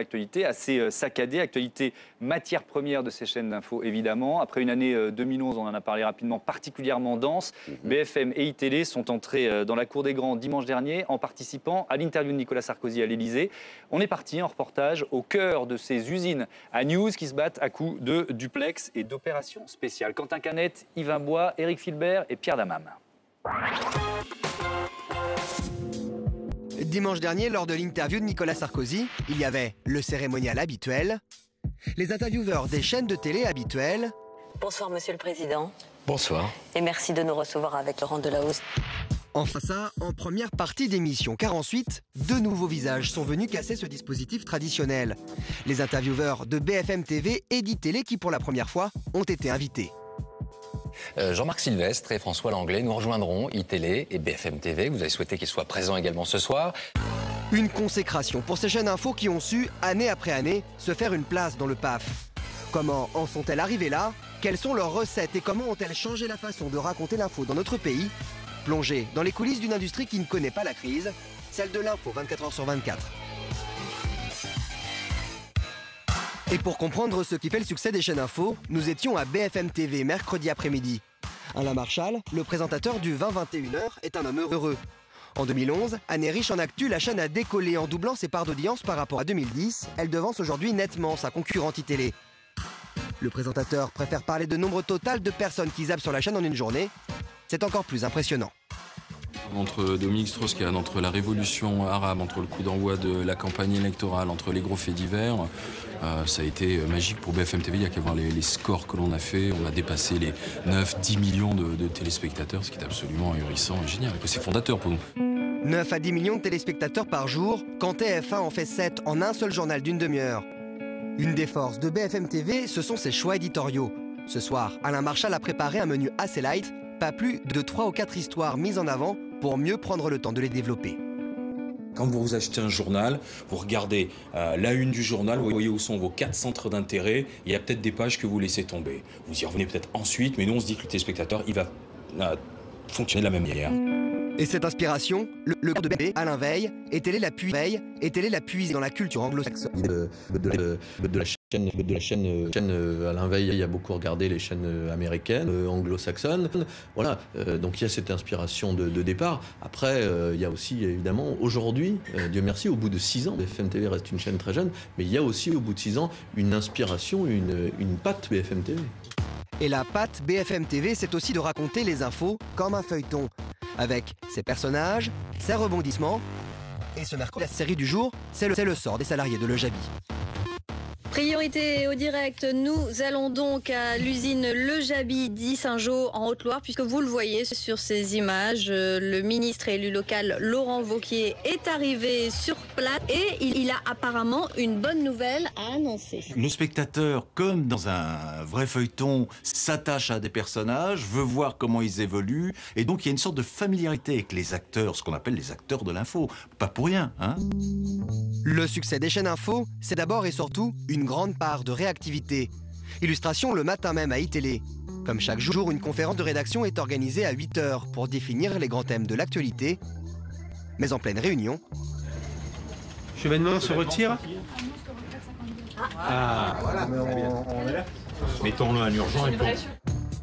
Actualité assez saccadée, actualité matière première de ces chaînes d'infos évidemment. Après une année 2011, on en a parlé rapidement, particulièrement dense, BFM et iTélé sont entrés dans la cour des grands dimanche dernier en participant à l'interview de Nicolas Sarkozy à l'Élysée. On est parti en reportage au cœur de ces usines à news qui se battent à coups de duplex et d'opérations spéciales. Quentin Canette, Yvain Bois, Éric Filbert et Pierre Damam. Dimanche dernier, lors de l'interview de Nicolas Sarkozy, il y avait le cérémonial habituel, les intervieweurs des chaînes de télé habituelles. Bonsoir Monsieur le Président. Bonsoir. Et merci de nous recevoir avec Laurent Delahousse. Enfin ça, en première partie d'émission, car ensuite, deux nouveaux visages sont venus casser ce dispositif traditionnel. Les intervieweurs de BFM TV et d'ITélé qui, pour la première fois, ont été invités. Jean-Marc Sylvestre et François Langlais nous rejoindront, iTélé et BFM TV. Vous avez souhaité qu'ils soient présents également ce soir. Une consécration pour ces chaînes infos qui ont su, année après année, se faire une place dans le PAF. Comment en sont-elles arrivées là? Quelles sont leurs recettes et comment ont-elles changé la façon de raconter l'info dans notre pays? Plongez dans les coulisses d'une industrie qui ne connaît pas la crise, celle de l'info 24 h sur 24. Et pour comprendre ce qui fait le succès des chaînes info, nous étions à BFM TV mercredi après-midi. Alain Marchal, le présentateur du 20-21h, est un homme heureux. En 2011, année riche en actu, la chaîne a décollé en doublant ses parts d'audience par rapport à 2010. Elle devance aujourd'hui nettement sa concurrente iTélé. Le présentateur préfère parler de nombre total de personnes qui zappent sur la chaîne en une journée. C'est encore plus impressionnant. Entre Dominique Strauss-Kahn, entre la révolution arabe, entre le coup d'envoi de la campagne électorale, entre les gros faits divers, ça a été magique pour BFM TV. Il y a qu'à voir les scores que l'on a fait. On a dépassé les 9-10 millions de téléspectateurs, ce qui est absolument ahurissant et génial. C'est fondateur pour nous. 9 à 10 millions de téléspectateurs par jour, quand TF1 en fait 7 en un seul journal d'une demi-heure. Une des forces de BFM TV, ce sont ses choix éditoriaux. Ce soir, Alain Marchal a préparé un menu assez light, pas plus de 3 ou 4 histoires mises en avant pour mieux prendre le temps de les développer. Quand vous achetez un journal, vous regardez la une du journal, vous voyez où sont vos 4 centres d'intérêt, il y a peut-être des pages que vous laissez tomber. Vous y revenez peut-être ensuite, mais nous on se dit que le téléspectateur, il va fonctionner de la même manière. Et cette inspiration, le cœur de BFM, Alain Veil, est-elle la puiser dans la culture anglo-saxonne de la chaîne Alain Veil, il a beaucoup regardé les chaînes américaines, anglo-saxonnes. Voilà, donc il y a cette inspiration de départ. Après, il y a aussi évidemment aujourd'hui, Dieu merci, au bout de 6 ans, BFM TV reste une chaîne très jeune, mais il y a aussi au bout de 6 ans une inspiration, une patte BFM TV. Et la patte BFM TV, c'est aussi de raconter les infos comme un feuilleton, avec ses personnages, ses rebondissements. Et ce mercredi, la série du jour, c'est le sort des salariés de Le Jabi. Priorité au direct, nous allons donc à l'usine Le Jabi d'Issingeaux en Haute-Loire, puisque vous le voyez sur ces images, le ministre élu local Laurent Wauquiez est arrivé sur place et il a apparemment une bonne nouvelle à annoncer. Le spectateur, comme dans un vrai feuilleton, s'attache à des personnages, veut voir comment ils évoluent, et donc il y a une sorte de familiarité avec les acteurs, ce qu'on appelle les acteurs de l'info. Pas pour rien, hein? Le succès des chaînes info, c'est d'abord et surtout une grande part de réactivité. Illustration le matin même à iTélé. Comme chaque jour, une conférence de rédaction est organisée à 8 h pour définir les grands thèmes de l'actualité. Mais en pleine réunion... Chevènement se retire. Ah, voilà. Mettons-le en urgent et bon.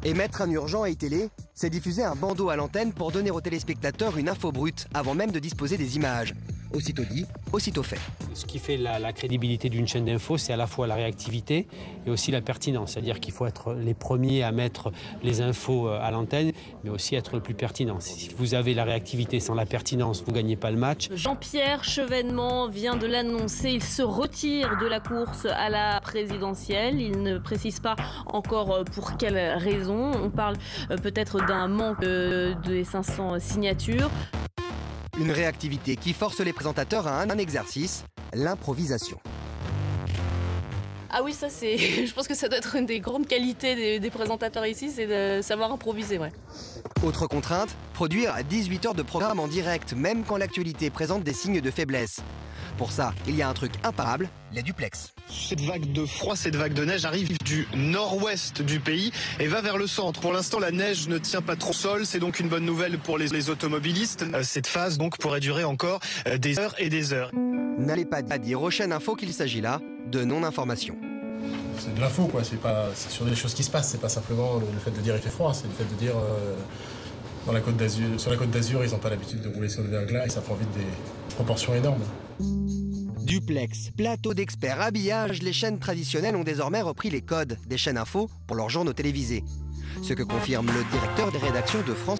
Et mettre un urgent à iTélé, c'est diffuser un bandeau à l'antenne pour donner aux téléspectateurs une info brute avant même de disposer des images. Aussitôt dit, aussitôt fait. Ce qui fait la crédibilité d'une chaîne d'info, c'est à la fois la réactivité et aussi la pertinence. C'est-à-dire qu'il faut être les premiers à mettre les infos à l'antenne, mais aussi être le plus pertinent. Si vous avez la réactivité sans la pertinence, vous ne gagnez pas le match. Jean-Pierre Chevènement vient de l'annoncer. Il se retire de la course à la présidentielle. Il ne précise pas encore pour quelle raison. On parle peut-être d'un manque des 500 signatures. Une réactivité qui force les présentateurs à un exercice, l'improvisation. Ah oui, ça c'est. Je pense que ça doit être une des grandes qualités des présentateurs ici, c'est de savoir improviser, ouais. Autre contrainte, produire 18 heures de programme en direct, même quand l'actualité présente des signes de faiblesse. Pour ça, il y a un truc imparable, les duplex. Cette vague de froid, cette vague de neige arrive du nord-ouest du pays et va vers le centre. Pour l'instant, la neige ne tient pas trop sol, c'est donc une bonne nouvelle pour les automobilistes. Cette phase donc pourrait durer encore des heures et des heures. N'allez pas dire aux chaînes info qu'il s'agit là de non-information. C'est de l'info, quoi. C'est sur des choses qui se passent. C'est pas simplement le fait de dire il fait froid, c'est le fait de dire sur la Côte d'Azur, ils n'ont pas l'habitude de rouler sur le verglas et ça prend vite des proportions énormes. Duplex, plateau d'experts, habillage, les chaînes traditionnelles ont désormais repris les codes des chaînes info pour leurs journaux télévisés. Ce que confirme le directeur des rédactions de France.